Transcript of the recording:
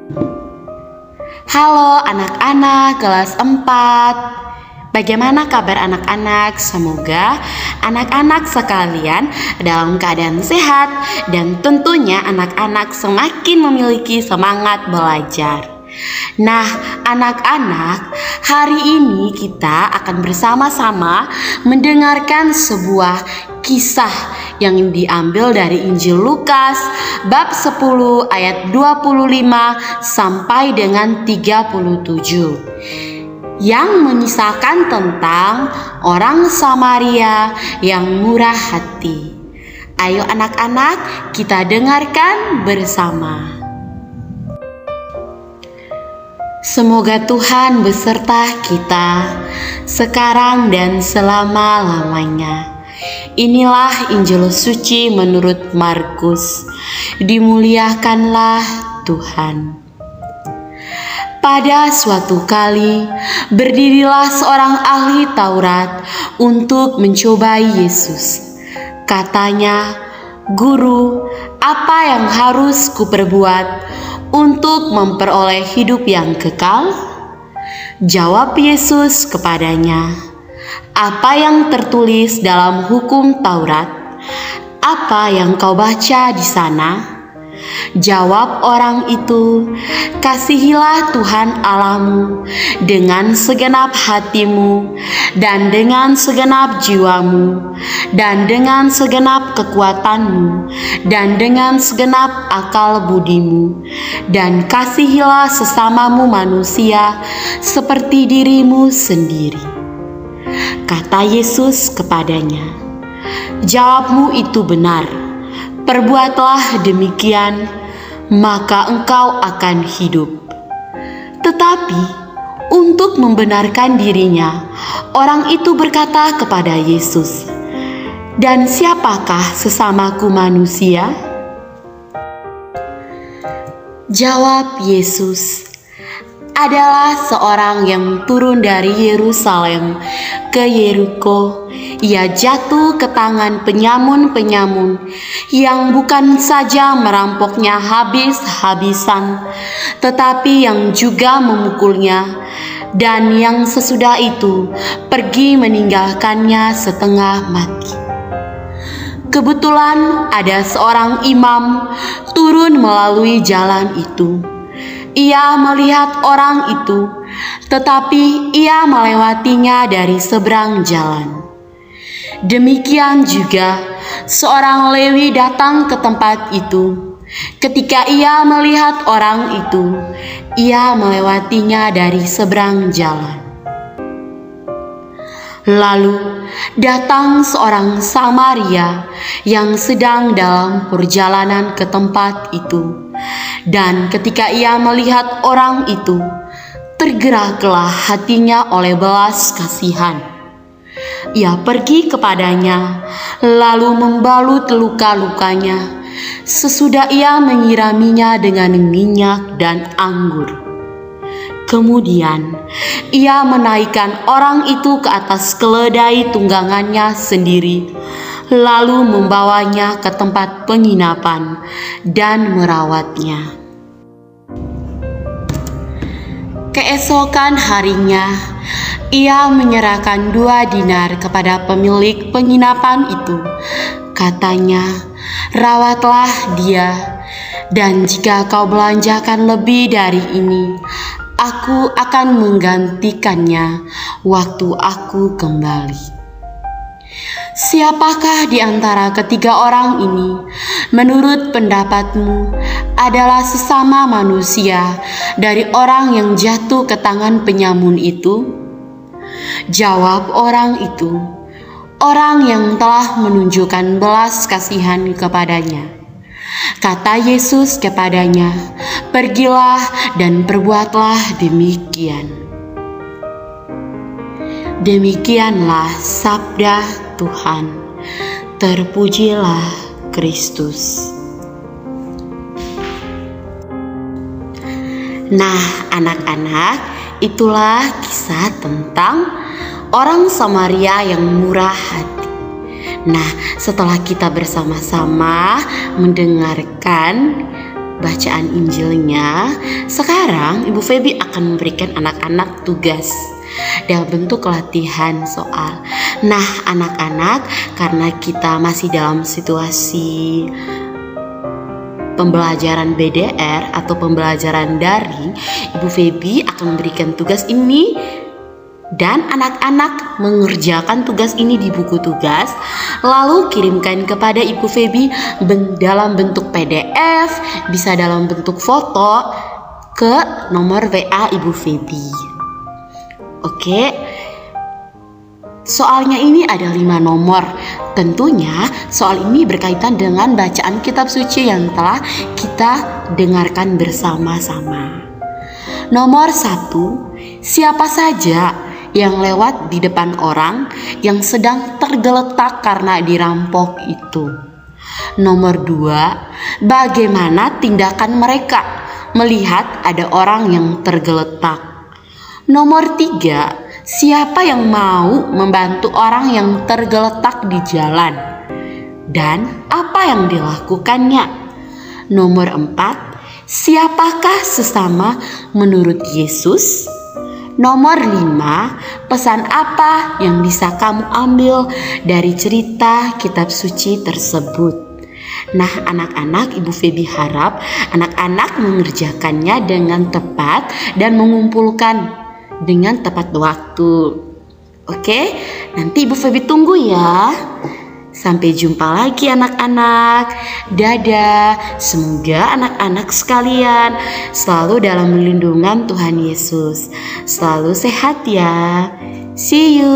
Halo anak-anak kelas 4. Bagaimana kabar anak-anak? Semoga anak-anak sekalian dalam keadaan sehat dan tentunya anak-anak semakin memiliki semangat belajar. Nah, anak-anak, hari ini kita akan bersama-sama mendengarkan sebuah kisah yang diambil dari Injil Lukas bab 10 ayat 25 sampai dengan 37 yang mengisahkan tentang orang Samaria yang murah hati. Ayo anak-anak, kita dengarkan bersama. Semoga Tuhan beserta kita sekarang dan selama-lamanya. Inilah Injil suci menurut Markus. Dimuliakanlah Tuhan. Pada suatu kali, berdirilah seorang ahli Taurat untuk mencobai Yesus. Katanya, "Guru, apa yang harus kuperbuat untuk memperoleh hidup yang kekal?" Jawab Yesus kepadanya, "Apa yang tertulis dalam hukum Taurat? Apa yang kau baca di sana?" Jawab orang itu, "Kasihilah Tuhan Allahmu dengan segenap hatimu, dan dengan segenap jiwamu, dan dengan segenap kekuatanmu, dan dengan segenap akal budimu, dan kasihilah sesamamu manusia seperti dirimu sendiri." Kata Yesus kepadanya, "Jawabmu itu benar. Perbuatlah demikian, maka engkau akan hidup." Tetapi untuk membenarkan dirinya, orang itu berkata kepada Yesus, "Dan siapakah sesamaku manusia?" Jawab Yesus, "Adalah seorang yang turun dari Yerusalem ke Yeriko. Ia jatuh ke tangan penyamun-penyamun yang bukan saja merampoknya habis-habisan, tetapi yang juga memukulnya, dan yang sesudah itu pergi meninggalkannya setengah mati. Kebetulan ada seorang imam turun melalui jalan itu. Ia melihat orang itu, tetapi ia melewatinya dari seberang jalan. Demikian juga seorang Lewi datang ke tempat itu. Ketika ia melihat orang itu, ia melewatinya dari seberang jalan. Lalu datang seorang Samaria yang sedang dalam perjalanan ke tempat itu. Dan ketika ia melihat orang itu, tergeraklah hatinya oleh belas kasihan. Ia pergi kepadanya, lalu membalut luka-lukanya. Sesudah ia menyiraminya dengan minyak dan anggur. Kemudian ia menaikkan orang itu ke atas keledai tunggangannya sendiri, lalu membawanya ke tempat penginapan dan merawatnya. Keesokan harinya, ia menyerahkan 2 dinar kepada pemilik penginapan itu. Katanya, "Rawatlah dia, dan jika kau belanjakan lebih dari ini, aku akan menggantikannya waktu aku kembali." Siapakah di antara ketiga orang ini, menurut pendapatmu, adalah sesama manusia dari orang yang jatuh ke tangan penyamun itu? Jawab orang itu, "Orang yang telah menunjukkan belas kasihan kepadanya." Kata Yesus kepadanya, "Pergilah dan perbuatlah demikian." Demikianlah sabda Tuhan. Terpujilah Kristus. Nah, anak-anak, itulah kisah tentang orang Samaria yang murah hati. Nah, setelah kita bersama-sama mendengarkan bacaan Injilnya, sekarang Ibu Feby akan memberikan anak-anak tugas dalam bentuk latihan soal. Nah, anak-anak, karena kita masih dalam situasi pembelajaran BDR atau pembelajaran daring, Ibu Feby akan memberikan tugas ini dan anak-anak mengerjakan tugas ini di buku tugas, lalu kirimkan kepada Ibu Feby dalam bentuk PDF, bisa dalam bentuk foto ke nomor WA Ibu Feby. Oke, soalnya ini ada 5 nomor. Tentunya soal ini berkaitan dengan bacaan kitab suci yang telah kita dengarkan bersama-sama. Nomor 1, siapa saja yang lewat di depan orang yang sedang tergeletak karena dirampok itu. Nomor 2, bagaimana tindakan mereka melihat ada orang yang tergeletak. Nomor 3, siapa yang mau membantu orang yang tergeletak di jalan dan apa yang dilakukannya. Nomor 4, siapakah sesama menurut Yesus? Nomor 5, pesan apa yang bisa kamu ambil dari cerita kitab suci tersebut? Nah, anak-anak, Ibu Feby harap anak-anak mengerjakannya dengan tepat dan mengumpulkan dengan tepat waktu. Oke, nanti Ibu Feby tunggu ya. Sampai jumpa lagi anak-anak. Dadah. Semoga anak-anak sekalian selalu dalam lindungan Tuhan Yesus. Selalu sehat ya. See you.